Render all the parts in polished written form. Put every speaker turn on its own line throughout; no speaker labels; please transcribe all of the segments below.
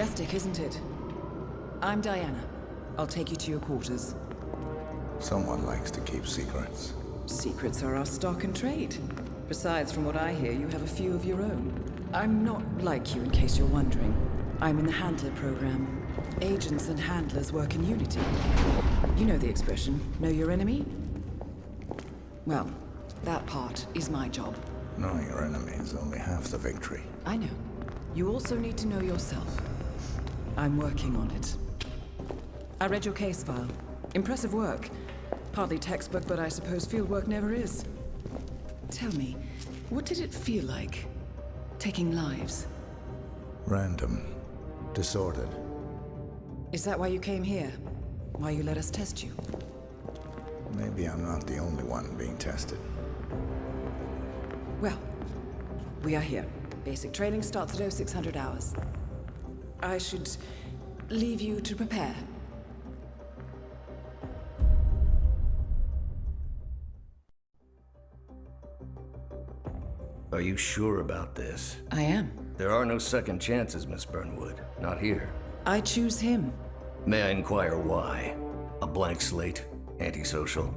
Majestic, isn't it? I'm Diana. I'll take you to your quarters.
Someone likes to keep secrets.
Secrets are our stock and trade. Besides, from what I hear, you have a few of your own. I'm not like you, in case you're wondering. I'm in the Handler program. Agents and handlers work in unity. You know the expression, know your enemy? Well, that part is my job.
Knowing your enemy is only half the victory.
I know. You also need to know yourself. I'm working on it. I read your case file. Impressive work. Hardly textbook, but I suppose fieldwork never is. Tell me, what did it feel like, taking lives?
Random. Disordered.
Is that why you came here? Why you let us test you?
Maybe I'm not the only one being tested.
Well, we are here. Basic training starts at 0600 hours. I should leave you to prepare.
Are you sure about this?
I am.
There are no second chances, Miss Burnwood. Not here.
I choose him.
May I inquire why? A blank slate? Antisocial?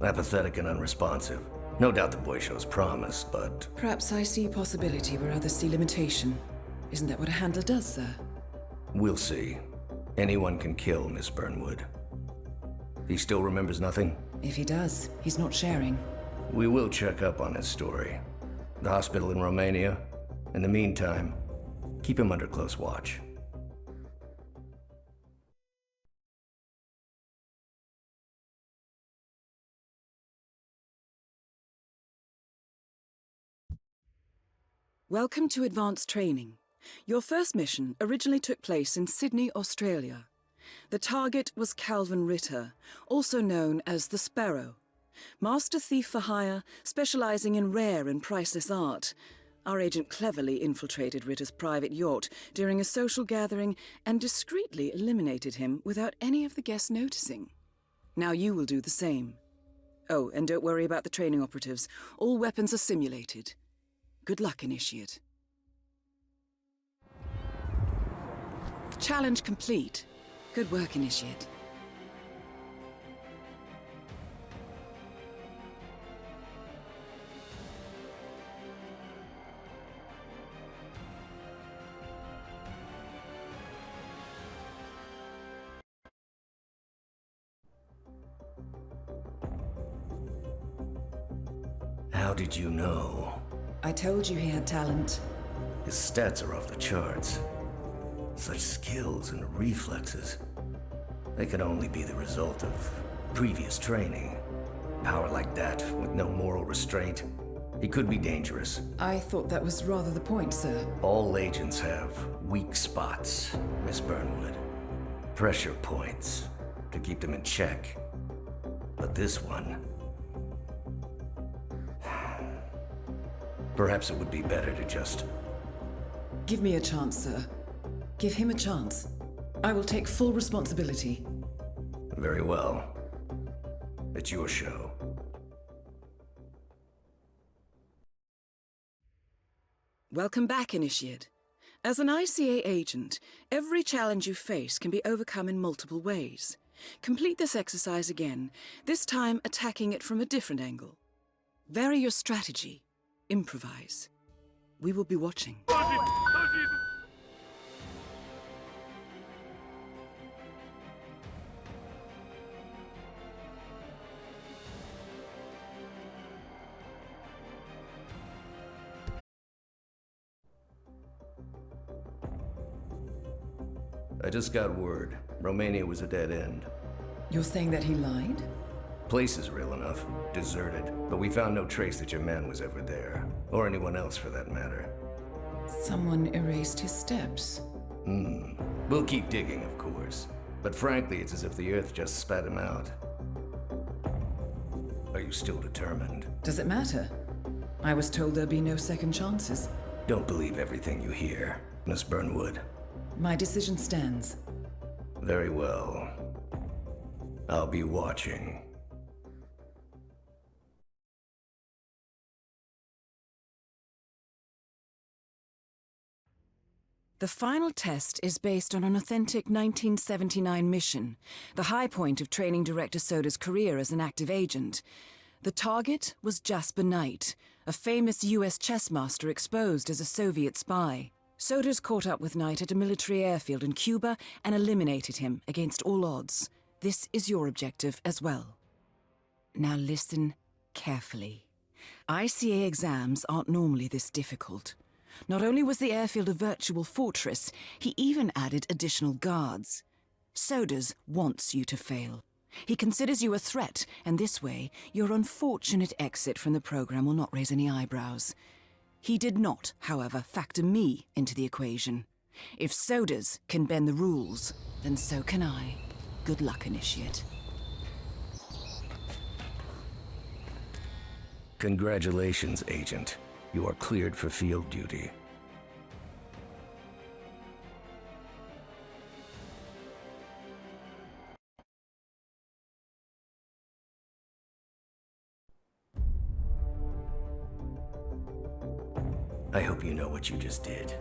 Apathetic and unresponsive? No doubt the boy shows promise, but...
Perhaps I see possibility where others see limitation. Isn't that what a handler does, sir?
We'll see. Anyone can kill Miss Burnwood. He still remembers nothing?
If he does, he's not sharing.
We will check up on his story. The hospital in Romania. In the meantime, keep him under close watch.
Welcome to Advanced Training. Your first mission originally took place in Sydney, Australia. The target was Calvin Ritter, also known as the Sparrow. Master thief for hire, specializing in rare and priceless art. Our agent cleverly infiltrated Ritter's private yacht during a social gathering and discreetly eliminated him without any of the guests noticing. Now you will do the same. Oh, and don't worry about the training operatives. All weapons are simulated. Good luck, Initiate. Challenge complete. Good work, Initiate.
How did you know?
I told you he had talent.
His stats are off the charts. Such skills and reflexes. They can only be the result of previous training. Power like that, with no moral restraint, he could be dangerous.
I thought that was rather the point, sir.
All agents have weak spots, Miss Burnwood. Pressure points to keep them in check. But this one... Perhaps it would be better to just...
Give me a chance, sir. Give him a chance. I will take full responsibility.
Very well. It's your show.
Welcome back, Initiate. As an ICA agent, every challenge you face can be overcome in multiple ways. Complete this exercise again, this time attacking it from a different angle. Vary your strategy. Improvise. We will be watching.
I just got word. Romania was a dead end.
You're saying that he lied?
Place is real enough. Deserted. But we found no trace that your man was ever there. Or anyone else for that matter.
Someone erased his steps.
We'll keep digging, of course. But frankly, it's as if the Earth just spat him out. Are you still determined?
Does it matter? I was told there'd be no second chances.
Don't believe everything you hear, Miss Burnwood.
My decision stands.
Very well. I'll be watching.
The final test is based on an authentic 1979 mission, the high point of training director Soda's career as an active agent. The target was Jasper Knight, a famous US chess master exposed as a Soviet spy. Soda's caught up with Knight at a military airfield in Cuba and eliminated him against all odds. This is your objective as well. Now listen carefully. ICA exams aren't normally this difficult. Not only was the airfield a virtual fortress, he even added additional guards. Sodas wants you to fail. He considers you a threat, and this way, your unfortunate exit from the program will not raise any eyebrows. He did not, however, factor me into the equation. If Sodas can bend the rules, then so can I. Good luck, Initiate.
Congratulations, Agent. You are cleared for field duty. I hope you know what you just did.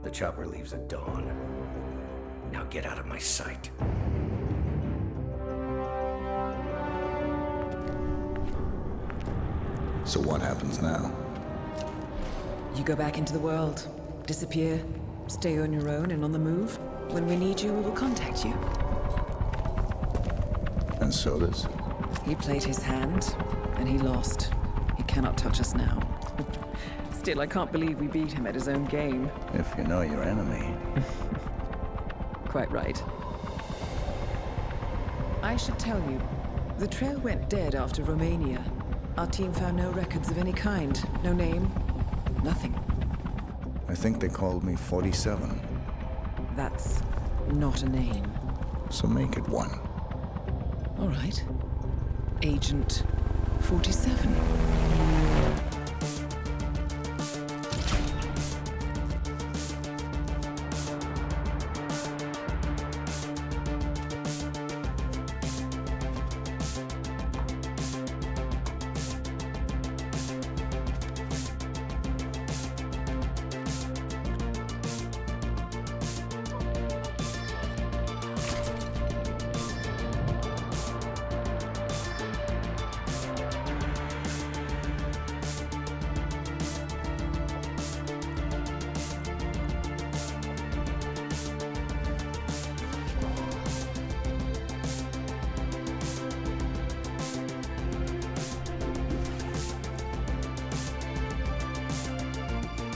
The chopper leaves at dawn. Now get out of my sight.
So what happens now?
You go back into the world, disappear, stay on your own and on the move. When we need you, we will contact you.
And Sodas?
He played his hand, and he lost. He cannot touch us now. Still, I can't believe we beat him at his own game.
If you know your enemy.
Quite right. I should tell you, the trail went dead after Romania. Our team found no records of any kind. No name, nothing.
I think they called me 47.
That's not a name.
So make it one.
All right. Agent 47.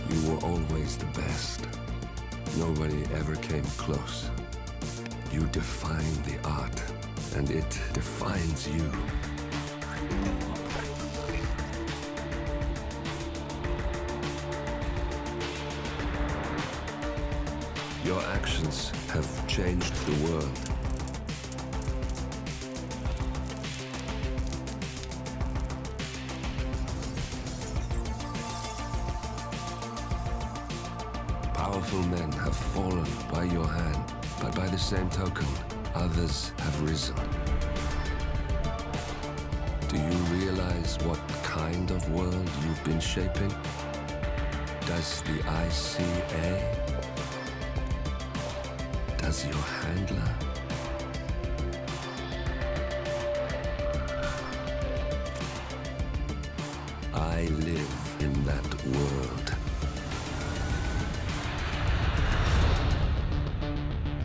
You were always the best. Nobody ever came close. You define the art, and it defines you. Your actions have changed the world. Powerful men have fallen by your hand, but by the same token, others have risen. Do you realize what kind of world you've been shaping? Does the ICA? Does your handler? I live in that world.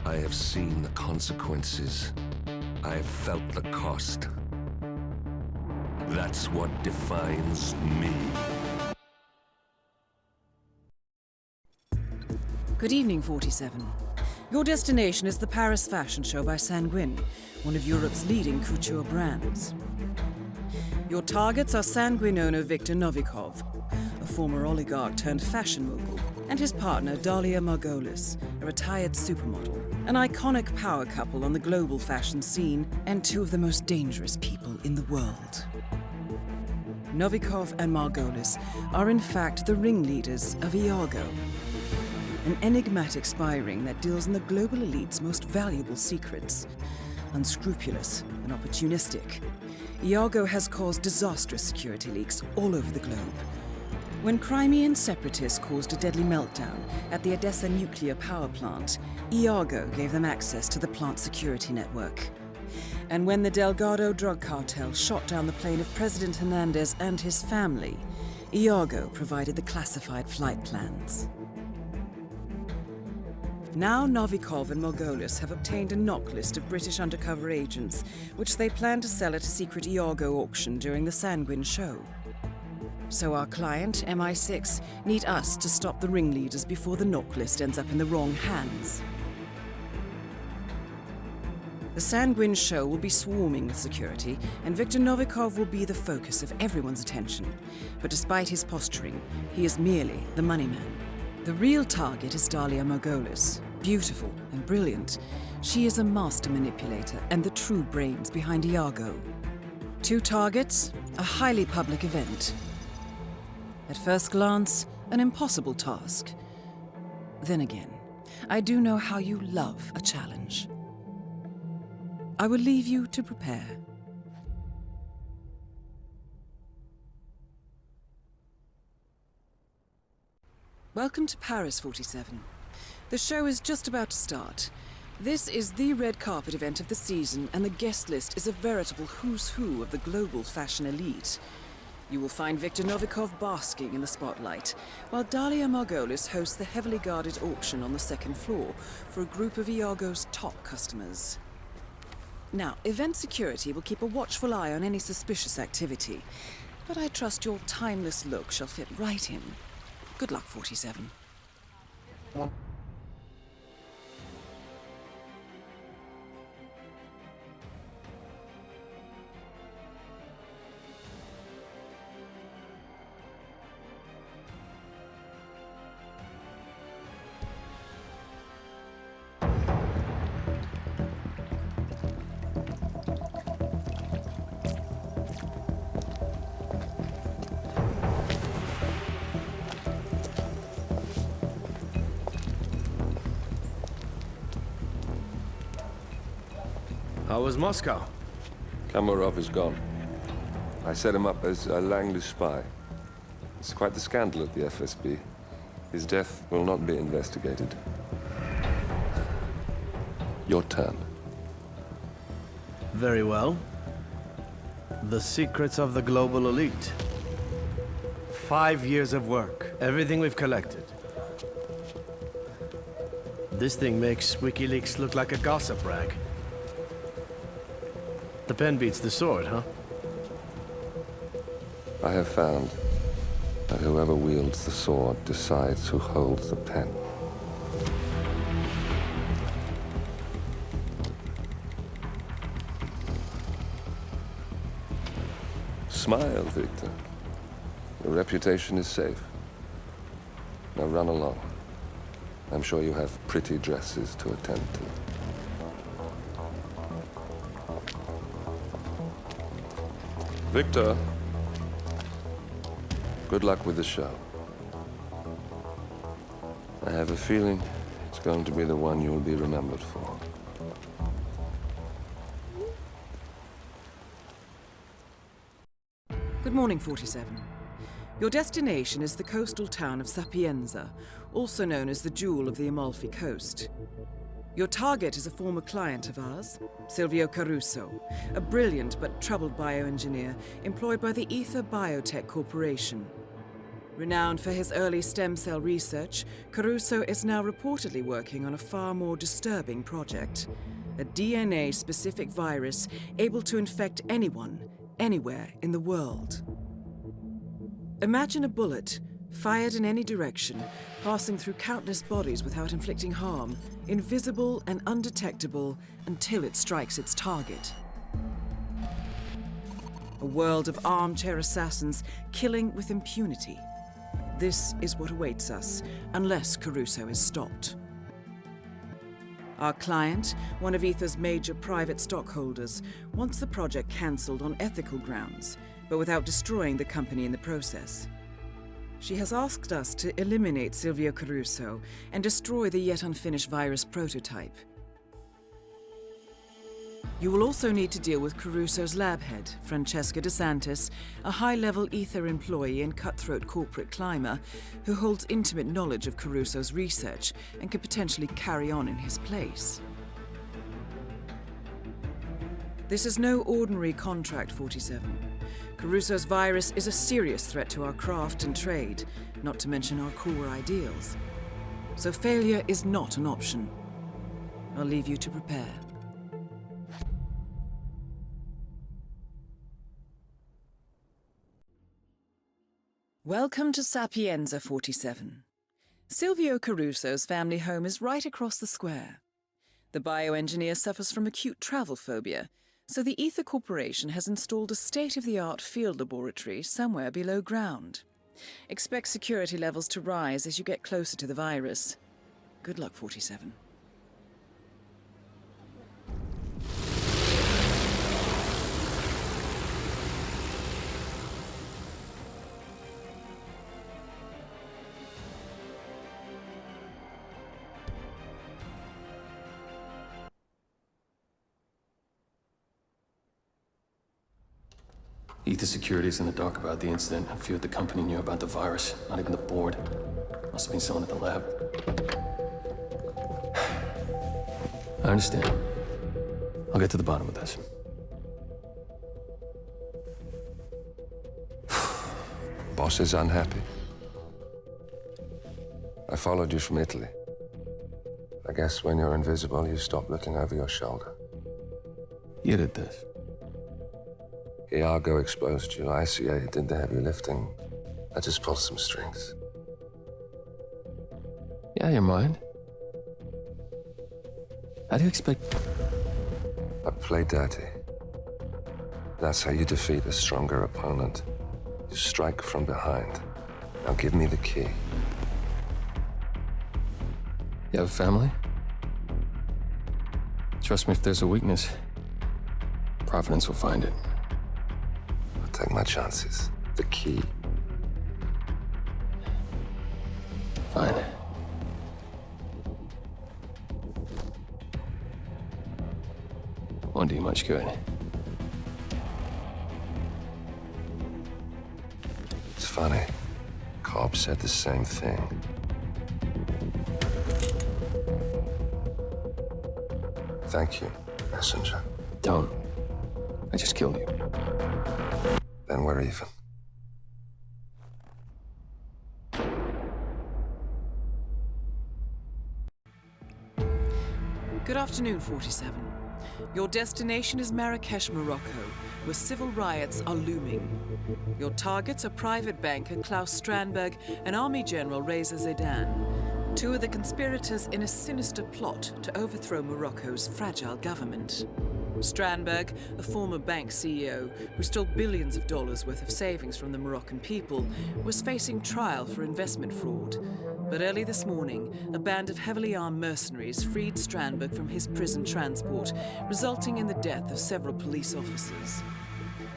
I have seen the consequences. I have felt the cost. That's what defines me.
Good evening, 47. Your destination is the Paris Fashion Show by Sanguine, one of Europe's leading couture brands. Your targets are Sanguine owner Viktor Novikov, a former oligarch turned fashion mogul, and his partner Dalia Margolis, a retired supermodel, an iconic power couple on the global fashion scene, and two of the most dangerous people in the world. Novikov and Margolis are in fact the ringleaders of IAGO, an enigmatic spy ring that deals in the global elite's most valuable secrets. Unscrupulous and opportunistic, IAGO has caused disastrous security leaks all over the globe. When Crimean separatists caused a deadly meltdown at the Odessa nuclear power plant, IAGO gave them access to the plant security network. And when the Delgado drug cartel shot down the plane of President Hernandez and his family, IAGO provided the classified flight plans. Now Novikov and Margolis have obtained a knock list of British undercover agents, which they plan to sell at a secret IAGO auction during the Sanguine show. So our client, MI6, need us to stop the ringleaders before the knock list ends up in the wrong hands. The Sanguine show will be swarming with security, and Viktor Novikov will be the focus of everyone's attention. But despite his posturing, he is merely the money man. The real target is Dalia Margolis. Beautiful and brilliant, she is a master manipulator and the true brains behind IAGO. 2 targets, a highly public event. At first glance, an impossible task. Then again, I do know how you love a challenge. I will leave you to prepare. Welcome to Paris, 47. The show is just about to start. This is the red carpet event of the season, and the guest list is a veritable who's who of the global fashion elite. You will find Viktor Novikov basking in the spotlight, while Dalia Margolis hosts the heavily guarded auction on the 2nd floor for a group of IAGO's top customers. Now, event security will keep a watchful eye on any suspicious activity, but I trust your timeless look shall fit right in. Good luck, 47.
How was Moscow?
Kamarov is gone. I set him up as a Langley spy. It's quite the scandal at the FSB. His death will not be investigated. Your turn.
Very well. The secrets of the global elite. 5 years of work, everything we've collected. This thing makes WikiLeaks look like a gossip rag. The pen beats the sword, huh?
I have found that whoever wields the sword decides who holds the pen. Smile, Victor. Your reputation is safe. Now run along. I'm sure you have pretty dresses to attend to. Victor, good luck with the show. I have a feeling it's going to be the one you'll be remembered for.
Good morning, 47. Your destination is the coastal town of Sapienza, also known as the Jewel of the Amalfi Coast. Your target is a former client of ours, Silvio Caruso, a brilliant but troubled bioengineer employed by the Ether Biotech Corporation. Renowned for his early stem cell research, Caruso is now reportedly working on a far more disturbing project, a DNA-specific virus able to infect anyone, anywhere in the world. Imagine a bullet, fired in any direction, passing through countless bodies without inflicting harm, invisible and undetectable until it strikes its target. A world of armchair assassins killing with impunity. This is what awaits us, unless Caruso is stopped. Our client, one of Ether's major private stockholders, wants the project cancelled on ethical grounds, but without destroying the company in the process. She has asked us to eliminate Silvio Caruso and destroy the yet unfinished virus prototype. You will also need to deal with Caruso's lab head, Francesca DeSantis, a high-level Ether employee and cutthroat corporate climber who holds intimate knowledge of Caruso's research and could potentially carry on in his place. This is no ordinary contract, 47. Caruso's virus is a serious threat to our craft and trade, not to mention our core ideals. So failure is not an option. I'll leave you to prepare. Welcome to Sapienza, 47. Silvio Caruso's family home is right across the square. The bioengineer suffers from acute travel phobia, so the Ether Corporation has installed a state-of-the-art field laboratory somewhere below ground. Expect security levels to rise as you get closer to the virus. Good luck, 47.
Ether Security's in the dark about the incident. I feared the company knew about the virus. Not even the board. Must have been someone at the lab. I understand. I'll get to the bottom of this.
Boss is unhappy. I followed you from Italy. I guess when you're invisible, you stop looking over your shoulder.
You did this.
IAGO exposed you. ICA did the heavy lifting. I just pulled some strings.
Yeah, your mind. How do you expect...
I play dirty. That's how you defeat a stronger opponent. You strike from behind. Now give me the key.
You have a family? Trust me, if there's a weakness, Providence will find it.
I'll take my chances. The key.
Fine. Won't do you much good.
It's funny. Cobb said the same thing. Thank you, messenger.
Don't. I just killed you.
Then we're even.
Good afternoon, 47. Your destination is Marrakesh, Morocco, where civil riots are looming. Your targets are private banker Klaus Strandberg and Army General Reza Zaidan, two of the conspirators in a sinister plot to overthrow Morocco's fragile government. Strandberg, a former bank CEO who stole billions of dollars worth of savings from the Moroccan people, was facing trial for investment fraud. But early this morning, a band of heavily armed mercenaries freed Strandberg from his prison transport, resulting in the death of several police officers.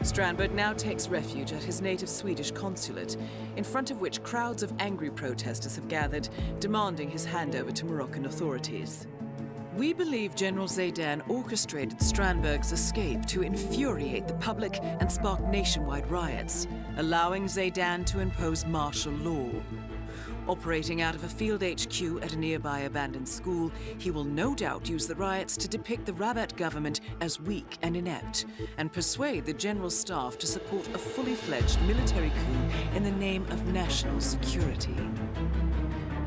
Strandberg now takes refuge at his native Swedish consulate, in front of which crowds of angry protesters have gathered, demanding his handover to Moroccan authorities. We believe General Zaidan orchestrated Strandberg's escape to infuriate the public and spark nationwide riots, allowing Zaidan to impose martial law. Operating out of a field HQ at a nearby abandoned school, he will no doubt use the riots to depict the Rabat government as weak and inept, and persuade the general staff to support a fully fledged military coup in the name of national security.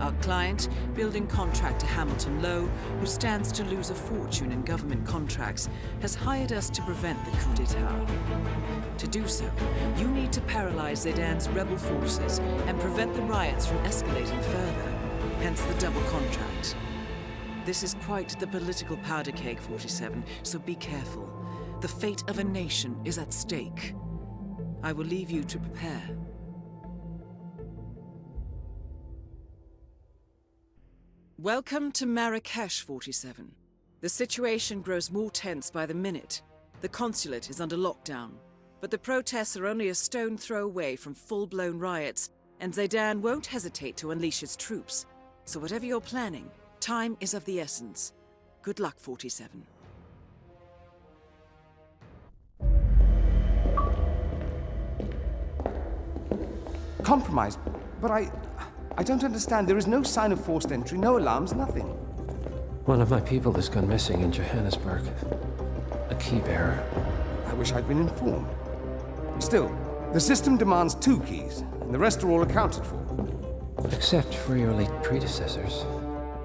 Our client, building contractor Hamilton Lowe, who stands to lose a fortune in government contracts, has hired us to prevent the coup d'etat. To do so, you need to paralyze Zaidan's rebel forces and prevent the riots from escalating further, hence the double contract. This is quite the political powder keg, 47, so be careful. The fate of a nation is at stake. I will leave you to prepare. Welcome to Marrakesh, 47. The situation grows more tense by the minute. The consulate is under lockdown, but the protests are only a stone throw away from full-blown riots, and Zaidan won't hesitate to unleash his troops. So whatever you're planning, time is of the essence. Good luck, 47.
compromised. But I don't understand. There is no sign of forced entry, no alarms, nothing.
One of my people has gone missing in Johannesburg. A key bearer.
I wish I'd been informed. Still, the system demands 2 keys, and the rest are all accounted for.
Except for your late predecessors.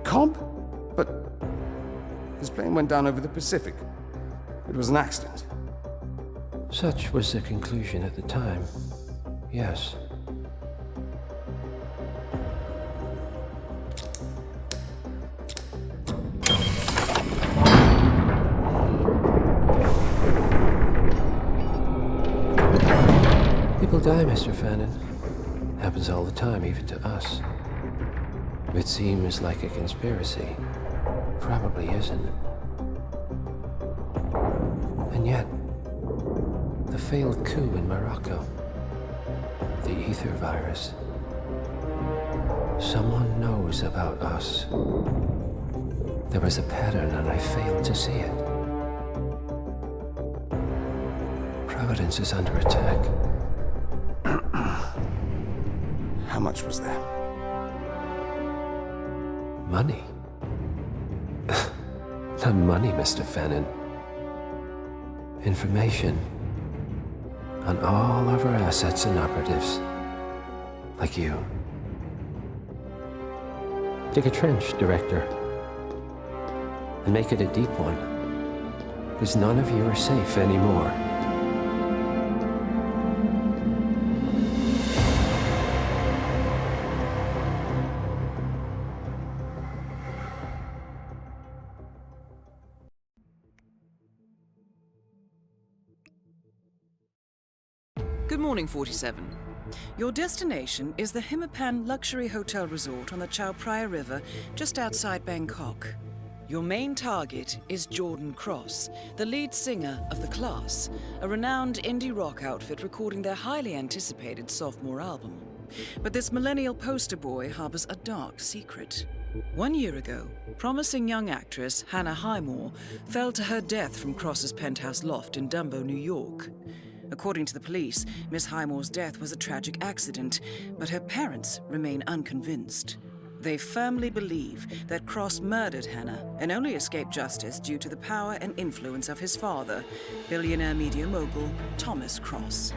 Cobb? But his plane went down over the Pacific. It was an accident.
Such was the conclusion at the time. Yes. People die, Mr. Fannin. Happens all the time, even to us. It seems like a conspiracy. Probably isn't. And yet, the failed coup in Morocco, the ether virus. Someone knows about us. There was a pattern and I failed to see it. Providence is under attack.
How much was there?
Money? Not money, Mr. Fannin. Information on all of our assets and operatives. Like you. Dig a trench, Director. And make it a deep one. Because none of you are safe anymore.
Good morning, 47. Your destination is the Hitman luxury hotel resort on the Chao Phraya River, just outside Bangkok. Your main target is Jordan Cross, the lead singer of The Class, a renowned indie rock outfit recording their highly anticipated sophomore album. But this millennial poster boy harbors a dark secret. 1 year ago, promising young actress Hannah Highmore fell to her death from Cross's penthouse loft in Dumbo, New York. According to the police, Miss Highmore's death was a tragic accident, but her parents remain unconvinced. They firmly believe that Cross murdered Hannah and only escaped justice due to the power and influence of his father, billionaire media mogul Thomas Cross.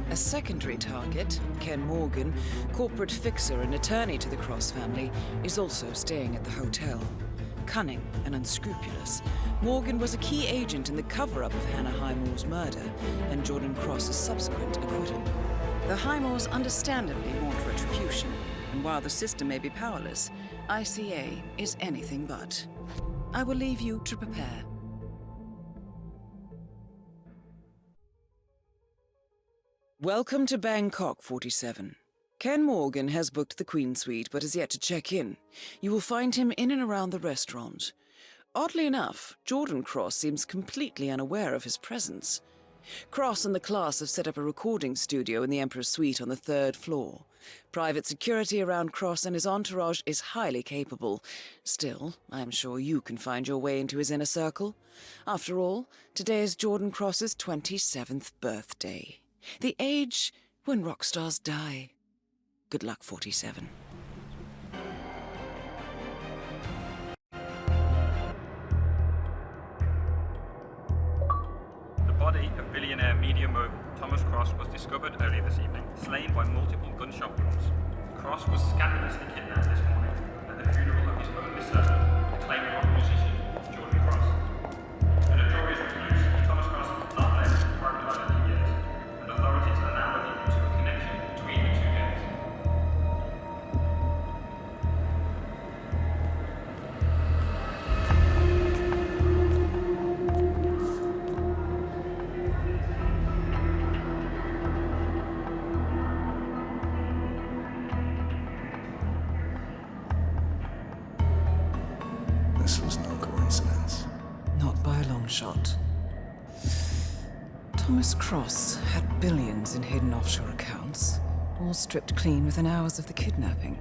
A secondary target, Ken Morgan, corporate fixer and attorney to the Cross family, is also staying at the hotel. Cunning and unscrupulous, Morgan was a key agent in the cover-up of Hannah Highmore's murder and Jordan Cross's subsequent acquittal. The Highmores understandably want retribution, and while the system may be powerless, ICA is anything but. I will leave you to prepare. Welcome to Bangkok, 47. Ken Morgan has booked the Queen Suite but has yet to check in. You will find him in and around the restaurant. Oddly enough, Jordan Cross seems completely unaware of his presence. Cross and The Class have set up a recording studio in the Emperor's Suite on the 3rd floor. Private security around Cross and his entourage is highly capable. Still, I am sure you can find your way into his inner circle. After all, today is Jordan Cross's 27th birthday. The age when rock stars die. Good luck, 47.
The body of billionaire media mogul Thomas Cross was discovered earlier this evening, slain by multiple gunshot wounds. Cross was scandalously kidnapped this morning at the funeral of his only son, acclaimed rock musician Jordan Cross. A notorious recluse, Thomas Cross has not left his private life in years, and authorities are now looking into a connection between the two deaths.
This was no coincidence.
Not by a long shot. Thomas Cross had billions in hidden offshore accounts, all stripped clean within hours of the kidnapping.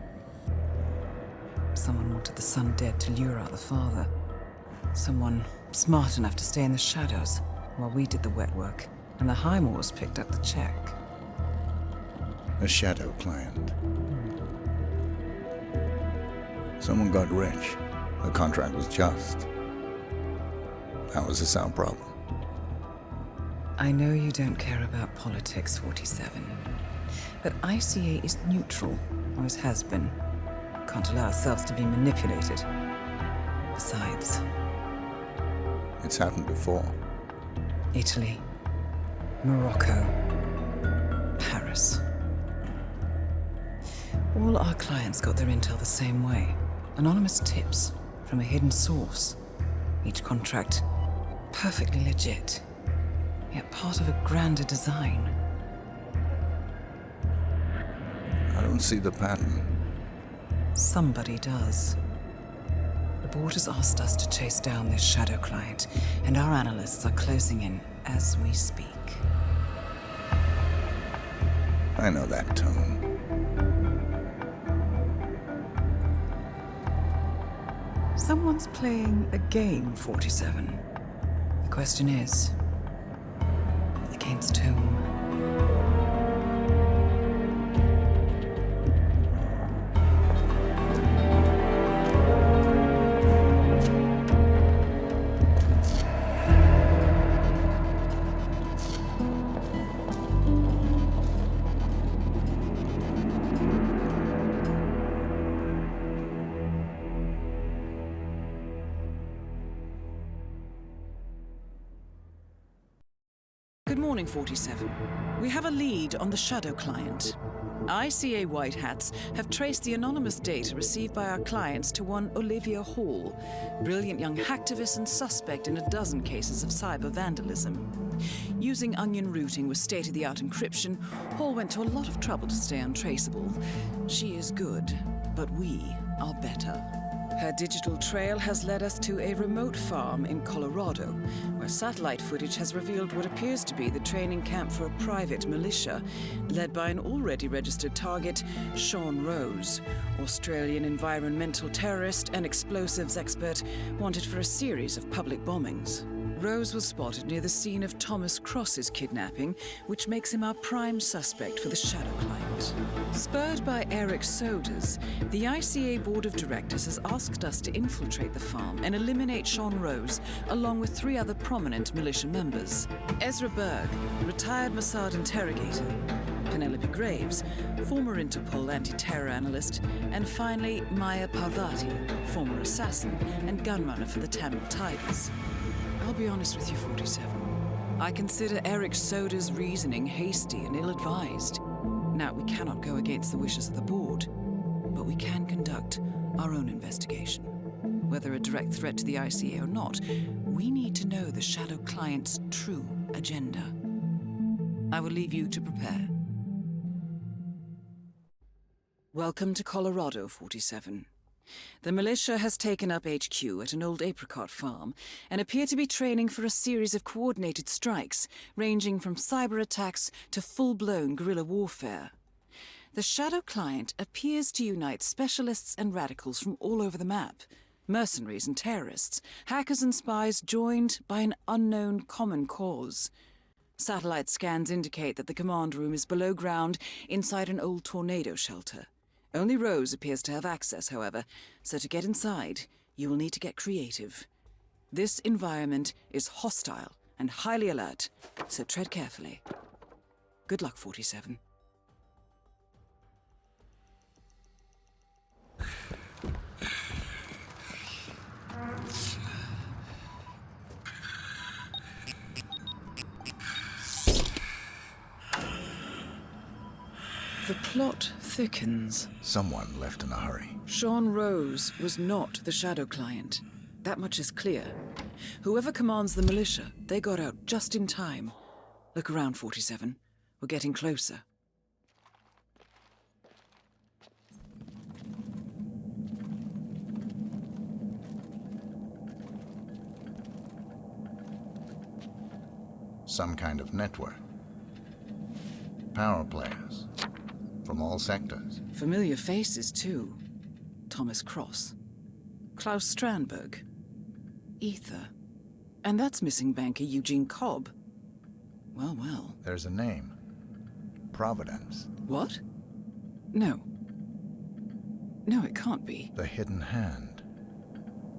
Someone wanted the son dead to lure out the father. Someone smart enough to stay in the shadows while we did the wet work, and the Highmores picked up the check.
A shadow client. Someone got rich. The contract was just. That was a sound problem.
I know you don't care about politics, 47. But ICA is neutral, always has been. Can't allow ourselves to be manipulated. Besides,
It's happened before.
Italy, Morocco, Paris. All our clients got their intel the same way. Anonymous tips from a hidden source. Each contract perfectly legit, yet part of a grander design.
I don't see the pattern.
Somebody does. The board has asked us to chase down this shadow client, and our analysts are closing in as we speak.
I know that tone.
Someone's playing a game, 47. The question is, against whom? Good morning, 47. We have a lead on the shadow client. ICA White Hats have traced the anonymous data received by our clients to one Olivia Hall, brilliant young hacktivist and suspect in a dozen cases of cyber vandalism. Using onion routing with state-of-the-art encryption, Hall went to a lot of trouble to stay untraceable. She is good, but we are better. Her digital trail has led us to a remote farm in Colorado, where satellite footage has revealed what appears to be the training camp for a private militia, led by an already registered target, Sean Rose, Australian environmental terrorist and explosives expert wanted for a series of public bombings. Rose was spotted near the scene of Thomas Cross's kidnapping, which makes him our prime suspect for the shadow client. Spurred by Eric Sodas, the ICA Board of Directors has asked us to infiltrate the farm and eliminate Sean Rose, along with 3 other prominent militia members. Ezra Berg, retired Mossad interrogator, Penelope Graves, former Interpol anti-terror analyst, and finally Maya Parvati, former assassin and gunrunner for the Tamil Tigers. I'll be honest with you, 47. I consider Eric Soda's reasoning hasty and ill-advised. Now, we cannot go against the wishes of the board, but we can conduct our own investigation. Whether a direct threat to the ICA or not, we need to know the shadow client's true agenda. I will leave you to prepare. Welcome to Colorado, 47. The militia has taken up HQ at an old apricot farm and appear to be training for a series of coordinated strikes, ranging from cyber attacks to full-blown guerrilla warfare. The shadow client appears to unite specialists and radicals from all over the map, mercenaries and terrorists, hackers and spies joined by an unknown common cause. Satellite scans indicate that the command room is below ground inside an old tornado shelter. Only Rose appears to have access, however, so to get inside, you will need to get creative. This environment is hostile and highly alert, so tread carefully. Good luck, 47. The plot thickens.
Someone left in a hurry.
Sean Rose was not the shadow client. That much is clear. Whoever commands the militia, they got out just in time. Look around, 47. We're getting closer.
Some kind of network. Power players. From all sectors.
Familiar faces, too. Thomas Cross. Klaus Strandberg. Ether. And that's missing banker Eugene Cobb. Well, well.
There's a name. Providence.
What? No. No, it can't be.
The hidden hand.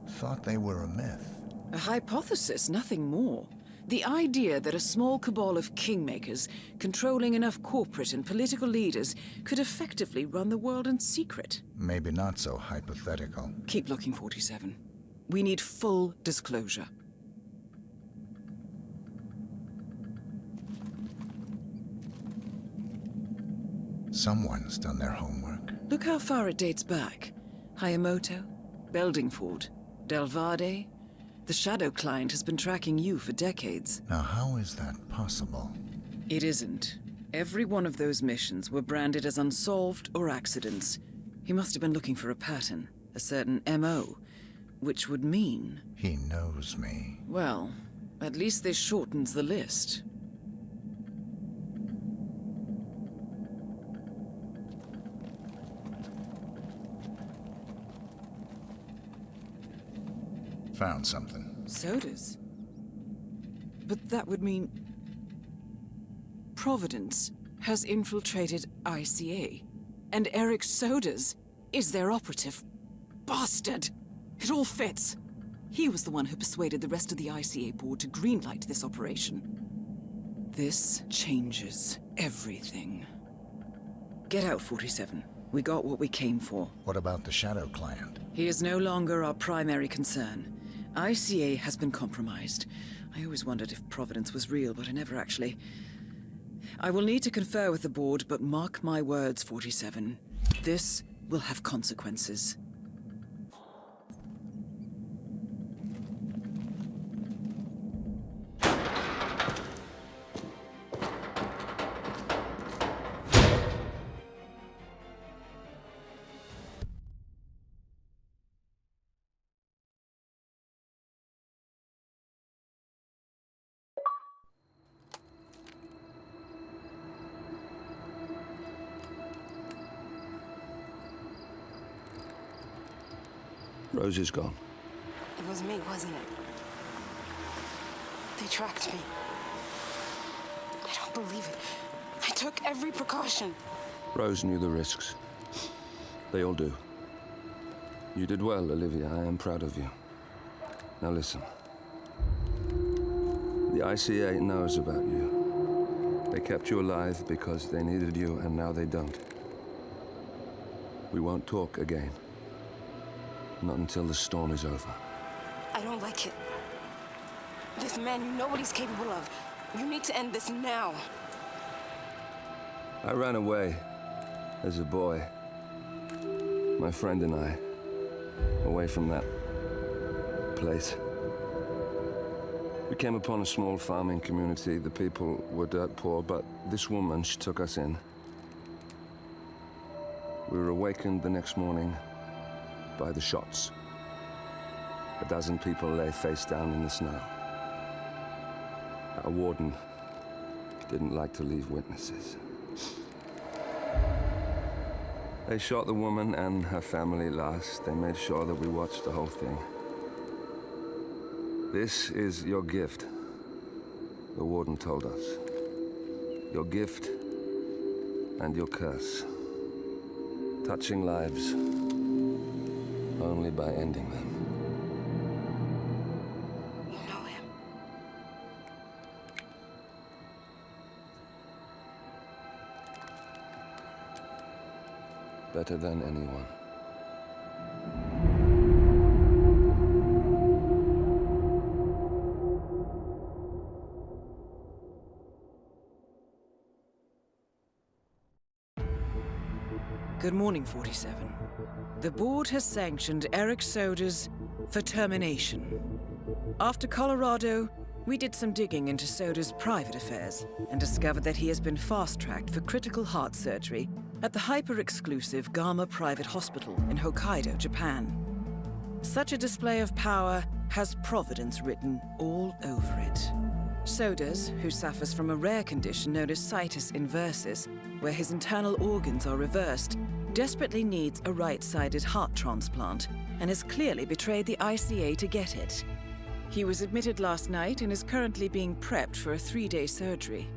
Thought they were a myth.
A hypothesis, nothing more. The idea that a small cabal of kingmakers, controlling enough corporate and political leaders, could effectively run the world in secret.
Maybe not so hypothetical.
Keep looking, 47. We need full disclosure.
Someone's done their homework.
Look how far it dates back. Hayamoto, Beldingford, Delvade. The Shadow Client has been tracking you for decades.
Now, how is that possible?
It isn't. Every one of those missions were branded as unsolved or accidents. He must have been looking for a pattern, a certain MO, which would mean...
He knows me.
Well, at least this shortens the list.
Found something.
Sodas? But that would mean... Providence has infiltrated ICA, and Eric Sodas is their operative. Bastard! It all fits. He was the one who persuaded the rest of the ICA board to greenlight this operation. This changes everything. Get out, 47. We got what we came for.
What about the Shadow Client?
He is no longer our primary concern. ICA has been compromised. I always wondered if Providence was real, but I never actually... I will need to confer with the board, but mark my words, 47. This will have consequences.
Rose is gone.
It was me, wasn't it? They tracked me. I don't believe it. I took every precaution.
Rose knew the risks. They all do. You did well, Olivia. I am proud of you. Now listen. The ICA knows about you. They kept you alive because they needed you, and now they don't. We won't talk again. Not until the storm is over.
I don't like it. This man, you know what he's capable of. You need to end this now.
I ran away as a boy. My friend and I. Away from that place. We came upon a small farming community. The people were dirt poor, but this woman, she took us in. We were awakened the next morning by the shots. A dozen people lay face down in the snow. Our warden didn't like to leave witnesses. They shot the woman and her family last. They made sure that we watched the whole thing. This is your gift, the warden told us. Your gift and your curse. Touching lives only by ending them.
You know him.
Better than anyone.
Good morning, 47. The board has sanctioned Eric Sodas for termination. After Colorado, we did some digging into Soda's private affairs and discovered that he has been fast-tracked for critical heart surgery at the hyper-exclusive Gama private hospital in Hokkaido, Japan. Such a display of power has Providence written all over it. Sodas, who suffers from a rare condition known as situs inversus, where his internal organs are reversed, desperately needs a right-sided heart transplant and has clearly betrayed the ICA to get it. He was admitted last night and is currently being prepped for a 3-day surgery.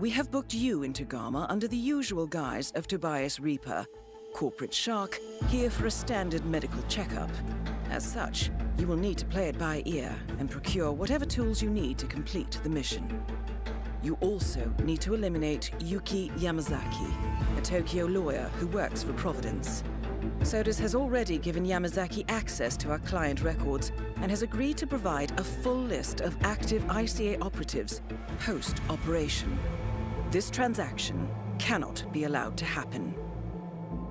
We have booked you into Gama under the usual guise of Tobias Reaper, corporate shark, here for a standard medical checkup. As such, you will need to play it by ear and procure whatever tools you need to complete the mission. You also need to eliminate Yuki Yamazaki, a Tokyo lawyer who works for Providence. Sodas has already given Yamazaki access to our client records and has agreed to provide a full list of active ICA operatives post-operation. This transaction cannot be allowed to happen.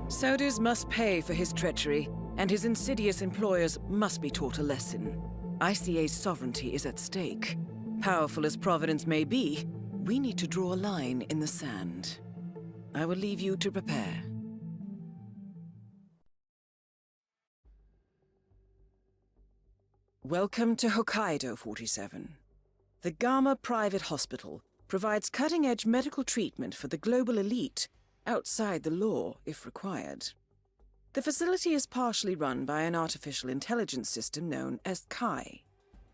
Sodas must pay for his treachery, and his insidious employers must be taught a lesson. ICA's sovereignty is at stake. Powerful as Providence may be, we need to draw a line in the sand. I will leave you to prepare. Welcome to Hokkaido, 47. The Gama Private Hospital provides cutting-edge medical treatment for the global elite, outside the law if required. The facility is partially run by an artificial intelligence system known as Kai.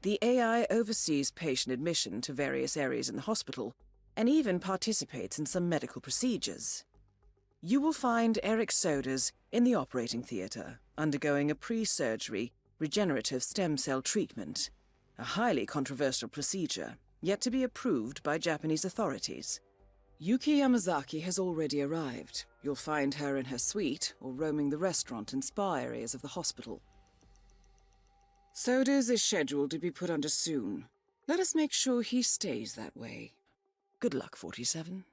The AI oversees patient admission to various areas in the hospital and even participates in some medical procedures. You will find Eric Sodas in the operating theater, undergoing a pre-surgery regenerative stem cell treatment, a highly controversial procedure, yet to be approved by Japanese authorities. Yuki Yamazaki has already arrived. You'll find her in her suite or roaming the restaurant and spa areas of the hospital. Sodas is scheduled to be put under soon. Let us make sure he stays that way. Good luck, 47.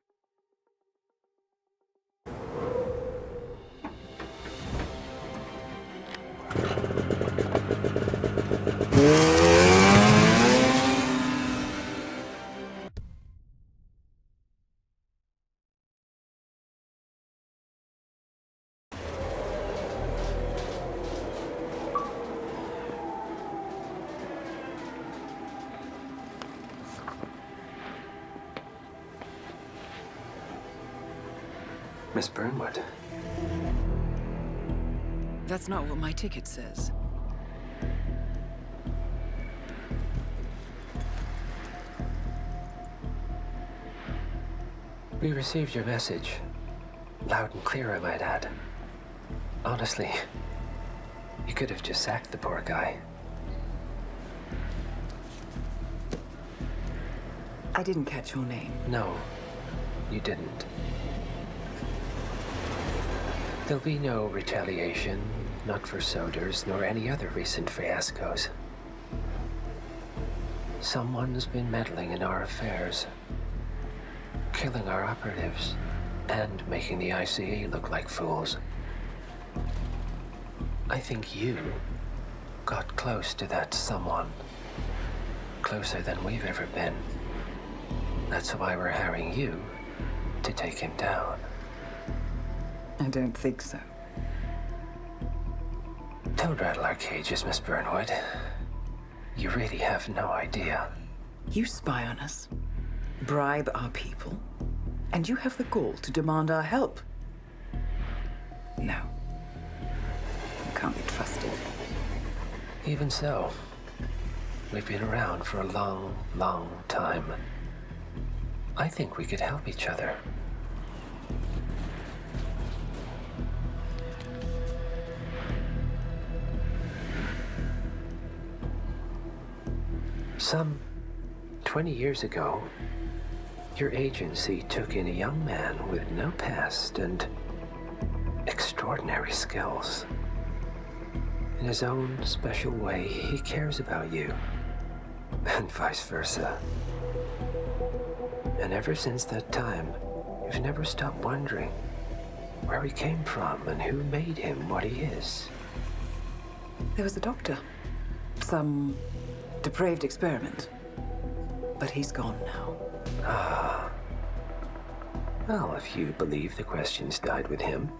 Miss Burnwood.
That's not what my ticket says.
We received your message. Loud and clear, I might add. Honestly, you could have just sacked the poor guy.
I didn't catch your name.
No, you didn't. There'll be no retaliation, not for Sodas, nor any other recent fiascos. Someone's been meddling in our affairs, killing our operatives, and making the ICA look like fools. I think you got close to that someone. Closer than we've ever been. That's why we're hiring you to take him down.
I don't think so.
Don't rattle our cages, Miss Burnwood. You really have no idea.
You spy on us, bribe our people, and you have the gall to demand our help. No. You can't be trusted.
Even so, we've been around for a long, long time. I think we could help each other. Some 20 years ago, your agency took in a young man with no past and extraordinary skills. In his own special way, he cares about you, and vice versa. And ever since that time, you've never stopped wondering where he came from and who made him what he is.
There was a doctor. Some depraved experiment. But he's gone now.
Ah. Well, if you believe the questions died with him,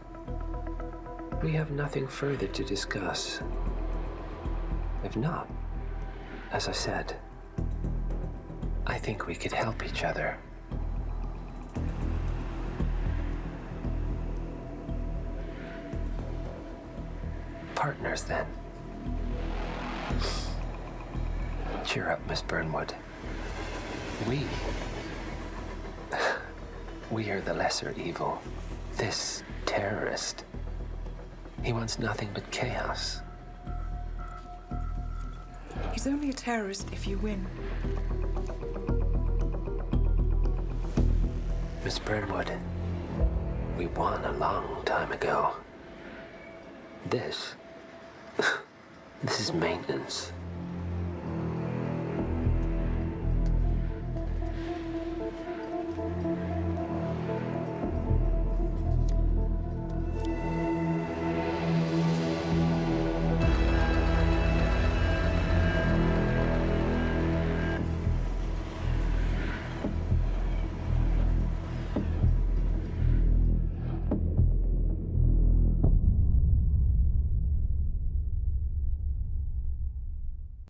we have nothing further to discuss. If not, as I said, I think we could help each other. Partners, then. Cheer up, Miss Burnwood. We We are the lesser evil. This terrorist, he wants nothing but chaos.
He's only a terrorist if you win.
Miss Birdwood, we won a long time ago. This is maintenance.